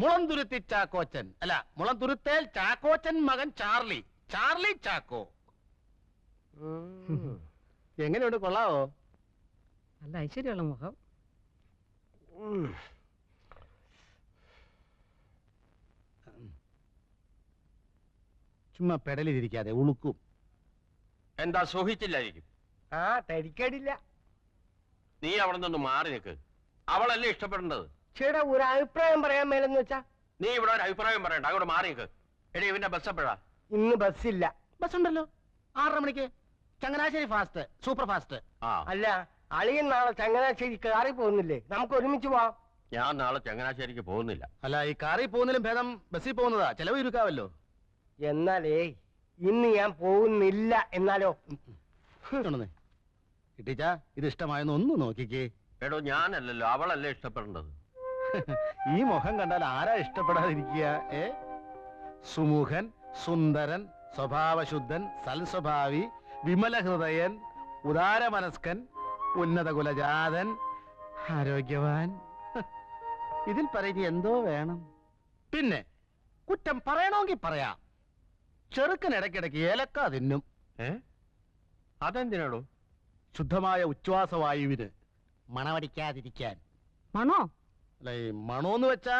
മുളന്തുരുത്തി ചാക്കോച്ചൻ. അല്ല, മുളന്തുരുത്തേൽ ചാക്കോച്ചൻ മകൻ Charlie. Charlie Chacko. എങ്ങനെയുണ്ട്, കൊള്ളാവോ? നല്ല ഐശ്വര്യമുള്ള മുഖം. ചുമ്മാ പെടലിരിക്കാതെ ഉളുക്കും. എന്താ സൂഹിച്ചില്ലായിരിക്കും? തരിക്കടില്ല. നീ അവിടെ നിന്ന് മാറി നിൽക്ക്. അവളല്ലേ ഇഷ്ടപ്പെടേണ്ടത്. ചേട്ടാ, ഒരു അഭിപ്രായം പറയാൻ മേലെന്ന് വെച്ചാ. നീ ഇവിടെ ഒരു അഭിപ്രായം പറയണ്ട, അങ്ങോട്ട് മാറി നിൽക്ക്. എടി, ഇവന്റെ ബസ് എപ്പോഴാ? ഇന്ന് ബസ്സില്ല. ബസ് ഉണ്ടല്ലോ, 6:30 മണിക്ക്. Changanassery fast, super fast. അല്ല, അളിയൻ നാളെ ചങ്ങനാശ്ശേരി കാറിൽ പോകുന്നില്ലേ? നമുക്ക് ഒരുമിച്ച് പോവാം. ഞാൻ നാളെ ചങ്ങനാശ്ശേരിക്ക് പോകുന്നില്ല. അല്ല, ഈ കാറിൽ പോകുന്നതിലും ഭേദം ബസ്സിൽ പോകുന്നതാ. ചെലവ് ചുരുക്കാവല്ലോ. എന്നാലേ ഇന്ന് ഞാൻ പോകുന്നില്ല. എന്നാലോ കിട്ടിച്ചാ, ഇത് ഇഷ്ടമായെന്ന് ഒന്ന് നോക്കിക്കേ. എടോ, ഞാനല്ലല്ലോ, അവളല്ലേ ഇഷ്ടപ്പെടേണ്ടത്. ഈ മുഖം കണ്ടാൽ ആരാ ഇഷ്ടപ്പെടാതിരിക്കുക? സുമുഖൻ, സുന്ദരൻ, സ്വഭാവശുദ്ധൻ, സൽസ്വഭാവി, വിമല ഹൃദയൻ, ഉദാരമനസ്കൻ, ഉന്നത കുലജാതൻ, ആരോഗ്യവാൻ. ഇതിൽ പറയുന്ന എന്തോ വേണം. പിന്നെ കുറ്റം പറയണമെങ്കിൽ പറയാം. ചെറുക്കൻ ഇടയ്ക്കിടയ്ക്ക് ഏലക്ക തിന്നും. അതെന്തിനാടോ? ശുദ്ധമായ ഉച്ഛ്വാസവായുവിന് മണമടിക്കാതിരിക്കാൻ. മണോ? അല്ല, ഈ മണോന്ന് വെച്ചാ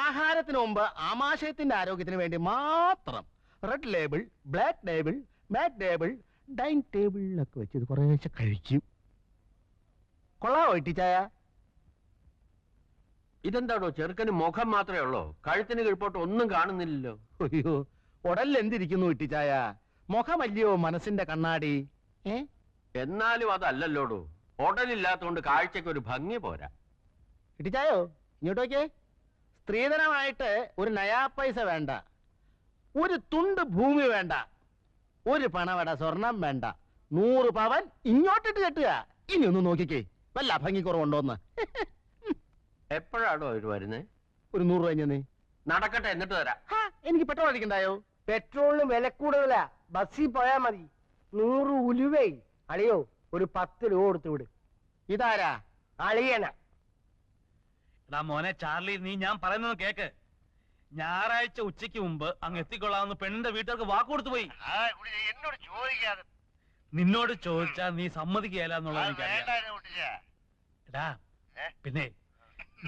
ആഹാരത്തിന് മുമ്പ് ആമാശയത്തിന്റെ ആരോഗ്യത്തിന് വേണ്ടി മാത്രം. റെഡ് ലേബിൾ, ബ്ലാക്ക് ലേബിൾ, മാറ്റ് ടേബിൾ, ഡൈനിങ് ടേബിളിലൊക്കെ വെച്ച് ഇത് കുറേശ്ശെ കഴിക്കും. കൊള്ളാവോ ഇട്ടിച്ചായ? ഇതെന്താടോ, ചെറുക്കന് മുഖം മാത്രമേ ഉള്ളൂ, കഴുത്തിന് കീഴ്പോട്ട് ഒന്നും കാണുന്നില്ലല്ലോ. അയ്യോ, ഉടലിൽ എന്തിരിക്കുന്നു ഇട്ടിച്ചായ? മുഖമല്ലയോ മനസ്സിന്റെ കണ്ണാടി. എന്നാലും അതല്ലല്ലോടോ, ഉടലില്ലാത്തോണ്ട് കാഴ്ചക്ക് ഒരു ഭംഗി പോരാ. ഇട്ടിച്ചായോ, ഇങ്ങോട്ടോക്കേ. സ്ത്രീധനമായിട്ട് ഒരു നയാ പൈസ വേണ്ട, ഒരു തുണ്ട് ഭൂമി വേണ്ട, ഒരു പണവട സ്വർണം വേണ്ട, 100 പവൻ ഇങ്ങോട്ടിട്ട് കെട്ടുക. ഇനി ഒന്ന് നോക്കിക്കേ, വല്ല ഭംഗി കുറവുണ്ടോന്ന്. എപ്പോഴാണോ അവര് വരുന്നേ? ഒരു 100 രൂപ നീ നടക്കട്ടെ, എന്നിട്ട് തരാം. എനിക്ക് പെട്രോൾ അടിക്കണ്ടായോ? പെട്രോളിന് വില കൂടുതലാ, ബസ്സിൽ പോയാ മതി. 100 ഉലുവേ. അളിയോ, ഒരു 10 രൂപ കൊടുത്തു വിട്. ഇതാരാ? അളിയന. മോനെ ചാർലി, നീ ഞാൻ പറയുന്നത് കേക്ക്. ഞായറാഴ്ച ഉച്ചയ്ക്ക് മുമ്പ് അങ്ങ് എത്തിക്കൊള്ളാമെന്ന് പെണ്ണിന്റെ വീട്ടുകാർക്ക് വാക്ക് കൊടുത്തു പോയി. എന്നോട് ചോദിക്കാതെ. നിന്നോട് ചോദിച്ചാ നീ സമ്മതിക്കുകയല്ലെന്നുള്ളത് എനിക്കറിയാം. എടാ, പിന്നെ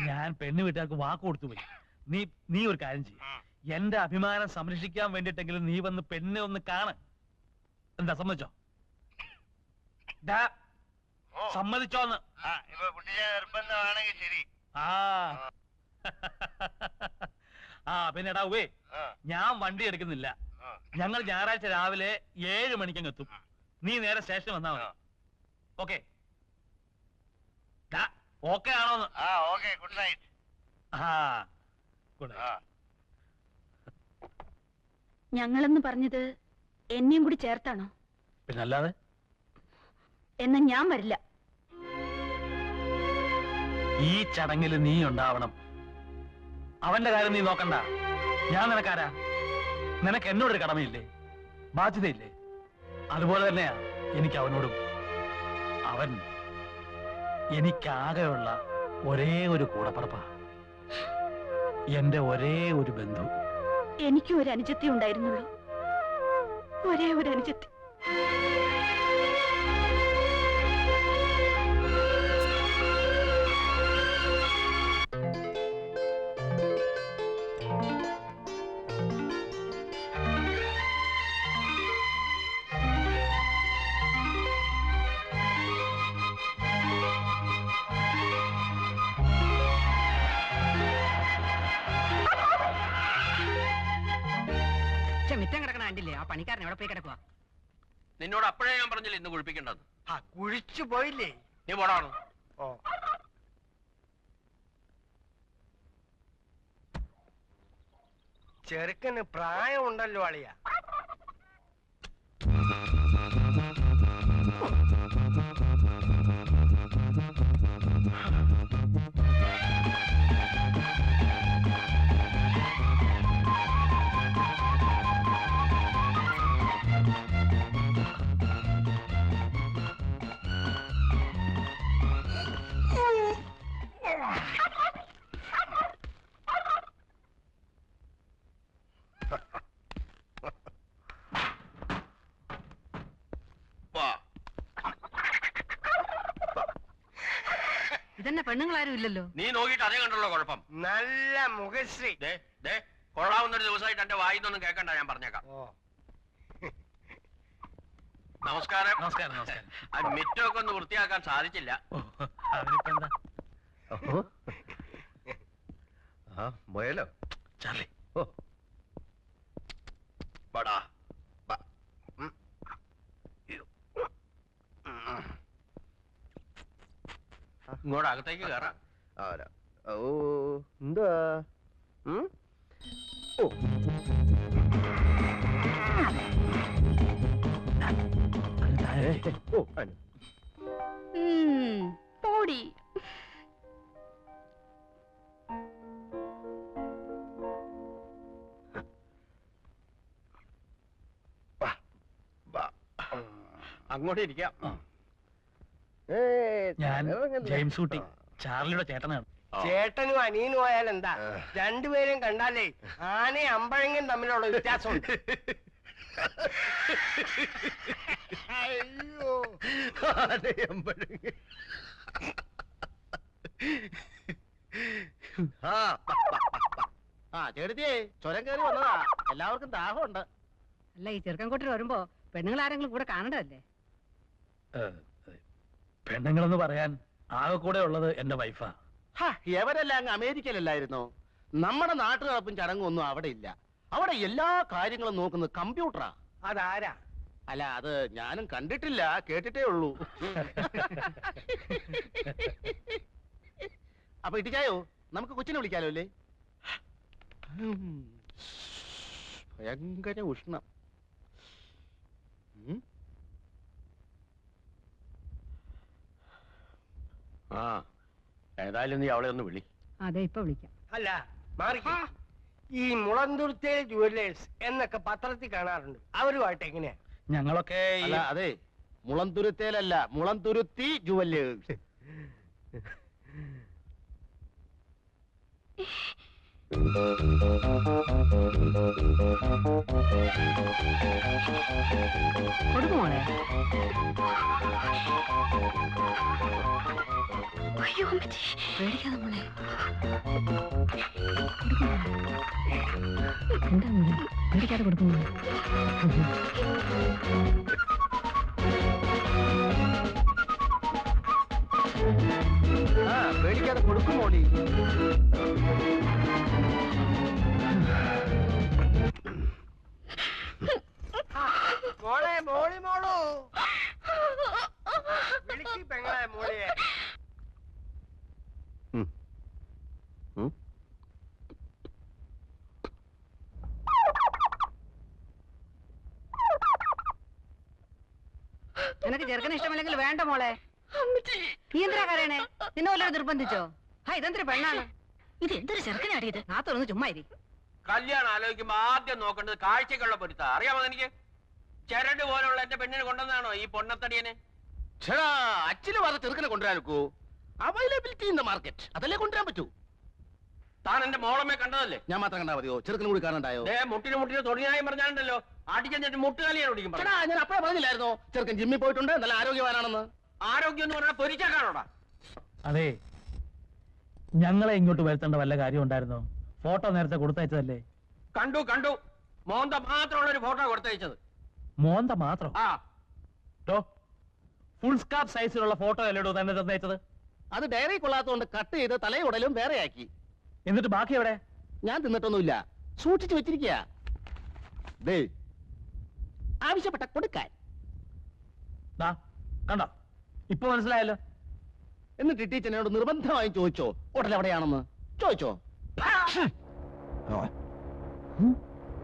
ഞാൻ പെണ്ണ് വീട്ടുകാർക്ക് വാക്ക് കൊടുത്തു പോയി. നീ ഒരു കാര്യം ചെയ്യും, എന്റെ അഭിമാനം സംരക്ഷിക്കാൻ വേണ്ടിട്ടെങ്കിലും നീ വന്ന് പെണ്ണെ ഒന്ന് കാണ്. എന്താ, സമ്മതിച്ചോ? സമ്മതിച്ചോന്ന്? നിർബന്ധമാണെങ്കിൽ ശരി. പിന്നെ എടാ ഉവേ, ഞാൻ വണ്ടി എടുക്കുന്നില്ല. ഞങ്ങൾ ഞായറാഴ്ച രാവിലെ 7 മണിക്കങ്ങ് എത്തും. നീ നേരെ സ്റ്റേഷനിൽ വന്നാ മതി. ഓക്കെ? ഓക്കെ ആണോന്ന്? Good night. Good night. ഞങ്ങളെന്ന് പറഞ്ഞത് എന്നെയും കൂടി ചേർത്താണോ? പിന്നല്ലാതെ. എന്നാ ഞാൻ വരില്ല. ഈ ചടങ്ങിൽ നീ ഉണ്ടാവണം. അവന്റെ കാര്യം നീ നോക്കണ്ട. ഞാൻ നിനക്കാരാ? നിനക്ക് എന്നോടൊരു കടമയില്ലേ, ബാധ്യതയില്ലേ? അതുപോലെ തന്നെയാ എനിക്ക് അവനോടും. അവൻ എനിക്കാകെയുള്ള ഒരേ ഒരു കൂടപ്പറപ്പാ, എന്റെ ഒരേ ഒരു ബന്ധു. എനിക്കും ഒരു അനുജത്തി ഉണ്ടായിരുന്നുള്ളൂ, ഒരേ ഒരു അനുജത്തി. മിറ്റം കിടക്കണ കണ്ടില്ലേ? ആ പണിക്കാരൻ എവിടെ പോയി കിടക്കുക? നിന്നോട് അപ്പോഴേ ഞാൻ പറഞ്ഞില്ല ഇന്ന് കുഴിപ്പിക്കേണ്ടത്. കുഴിച്ചു പോയില്ലേ? നീ പോടാണ്. ചെറുക്കന് പ്രായമുണ്ടല്ലോ അളിയ. ഇതന്നെ പെണ്ണുങ്ങളാരും ഇല്ലല്ലോ. നീ നോക്കിയിട്ട് അതേ കണ്ടുള്ള കുഴപ്പം. നല്ല മുഖശ്രീ. ദേ ദേ കൊള്ളാവുന്നൊരു ദിവസമായിട്ട് എന്റെ വായിന്നൊന്നും കേൾക്കണ്ട, ഞാൻ പറഞ്ഞേക്കാം. ഓ നമസ്കാരം. നമസ്കാരം നമസ്കാരം. ആ മിറ്റമൊക്കെ ഒന്ന് വൃത്തിയാക്കാൻ സാധിച്ചില്ല. ഓ, അതിനിപ്പോ എന്താ മുയലോ ചാർലി? ഓ പടാ ഇങ്ങോട്ട് അകത്തേക്ക് കയറാം. ആരാ ഓ എന്താ ഓ ഓ അനു പോടി. അങ്ങോട്ട് ഇരിക്കാം. ഞാൻ ജെയിംസ് ഊട്ടി, ചാർലിയുടെ ചേട്ടനാണ്. ചേട്ടനും അനിയനും ആയാൽ എന്താ, രണ്ടുപേരും കണ്ടാലേ ആനയും അമ്പഴങ്ങയും തമ്മിലുള്ള വ്യത്യാസമുണ്ട്. അയ്യോ ആ ചേട്ടത്തിയേ, ചുരം കയറി വന്നതാ. എല്ലാവർക്കും ദാഹമുണ്ട്. അല്ല, ഈ ചെറുക്കൻ കൂട്ടർ വരുമ്പോ പെണ്ണുങ്ങൾ ആരെങ്കിലും കൂടെ കാണണ്ടതല്ലേ? പെണ്ണുങ്ങളെന്ന് പറയാൻ ആകെ കൂടെ ഉള്ളത് എന്റെ വൈഫാ. എവരെല്ലാം അങ്ങ് അമേരിക്കയിലല്ലായിരുന്നോ? നമ്മുടെ നാട്ടു നടപ്പും ചടങ്ങും ഒന്നും അവിടെ ഇല്ല. അവിടെ എല്ലാ കാര്യങ്ങളും നോക്കുന്നത് കമ്പ്യൂട്ടറാ. അതാരാ? അല്ല, അത് ഞാനും കണ്ടിട്ടില്ല, കേട്ടിട്ടേ ഉള്ളൂ. അപ്പൊ ഇട്ടിച്ചായോ, നമുക്ക് കൊച്ചിനെ വിളിക്കാലോ അല്ലേ? ഭയങ്കര ഉഷ്ണം. ആ ഏതായാലും നീ അവളെ ഒന്ന് വിളി. അതെ, ഇപ്പൊ വിളിക്കാം. അല്ല മാറി. ഈ മുളന്തുരുത്തേൽ ജുവല്ലേഴ്സ് എന്നൊക്കെ പത്രത്തിൽ കാണാറുണ്ട്. അവരുമായിട്ട് എങ്ങനെയാ? ഞങ്ങളൊക്കെ അല്ല, അതെ, മുളന്തുരുത്തേലല്ല, മുളന്തുരുത്തി ജുവല്ലേഴ്സ്. കൊടുക്കുമോളെ? അയ്യോ അമ്മച്ചി. പേടിക്കാതെ മോളെ. എന്താ മോളെ, പേടിക്കാതെ കൊടുക്കുമോ? ആ, പേടിക്കാതെ കൊടുക്കുമോടി. മോളെ, മോളി മോളൂ, വിളിക്ക് പെങ്ങളെ മോളിയെ. നിനക്ക് ചെറുക്കന് ഇഷ്ടമല്ലെങ്കിൽ വേണ്ട മോളെ. നീ എന്തിനാ കരയണേ? നിന്നെ വല്ലവരും നിർബന്ധിച്ചോ? ഇതെന്തൊരു പെണ്ണാണ് ഇത്? എന്തൊരു ചെറുക്കനാടിയത്? നാത്തൊന്ന് ചുമ്മാ ഇരി. കല്യാണം ആലോചിക്കുമ്പോ ആദ്യം നോക്കേണ്ടത് കാഴ്ചക്കുള്ള പൊരുത്ത. അറിയാമോ എനിക്ക്? ചരട് പോലുള്ള എന്റെ പെണ്ണിനെ കൊണ്ടുവന്നാണോ ഈ പൊണ്ണത്തടിയനെ? ചേടാ, അച്ഛന് പറഞ്ഞ ചെറുക്കനെ കൊണ്ടുവരാനൊക്കൂ. അവൈലബിലിറ്റി ഇൻ ദ മാർക്കറ്റ്, അതല്ലേ കൊണ്ടുവരാൻ പറ്റൂ. താൻ എന്റെ മോളമ്മേ കണ്ടതല്ലേ? ഞാൻ മാത്രം കണ്ടാ മതിയോ? ചെറുക്കനും കൂടി കാണണ്ടായോ? മുട്ടിന് തൊഴിലായി പറഞ്ഞാണ്ടല്ലോ, ആട്ടിച്ചെന്നിട്ട് മുട്ടുകാലിയാണ് ഓടിക്കും. ചേടാ, ഞാൻ അപ്പഴേ പറഞ്ഞില്ലായിരുന്നോ ചെറുക്കൻ ജിമ്മിൽ പോയിട്ടുണ്ട്, നല്ല ആരോഗ്യവാനാണെന്ന്? ആരോഗ്യം എന്ന് പറഞ്ഞാൽ പൊരിച്ചാക്കാണോടാ? അതെ, ഞങ്ങളെ ഇങ്ങോട്ട് വരുത്തേണ്ട വല്ല കാര്യം ഉണ്ടായിരുന്നോ? ഫോട്ടോ നേരത്തെ കൊടുത്തയച്ചതല്ലേ? കണ്ടു കണ്ടു, മോന്ത മാത്രമുള്ള ഒരു ഫോട്ടോ കൊടുത്തയച്ചത്. മോന്ത മാത്രം? ആ, ഫുൾ സ്കാർഫ് സൈസിലുള്ള ഫോട്ടോ അല്ലേടോ തന്നെ തന്നയച്ചത്? അത് ഡയറി കൊള്ളാത്തോണ്ട് കട്ട് ചെയ്ത് തലയുടലും വേറെയാക്കി. എന്നിട്ട് ബാക്കി എവിടെ? ഞാൻ തിന്നിട്ടൊന്നുമില്ല, സൂക്ഷിച്ചു വെച്ചിരിക്കുക. ആവശ്യപ്പെട്ട കൊടുക്കാൻ. ദാ, കണ്ടോ? ഇപ്പൊ മനസ്സിലായല്ലോ. എന്നിട്ട് ടീച്ചറിനോട് നിർബന്ധമായും ചോദിച്ചോ ഹോട്ടൽ എവിടെയാണെന്ന്? ചോദിച്ചോ?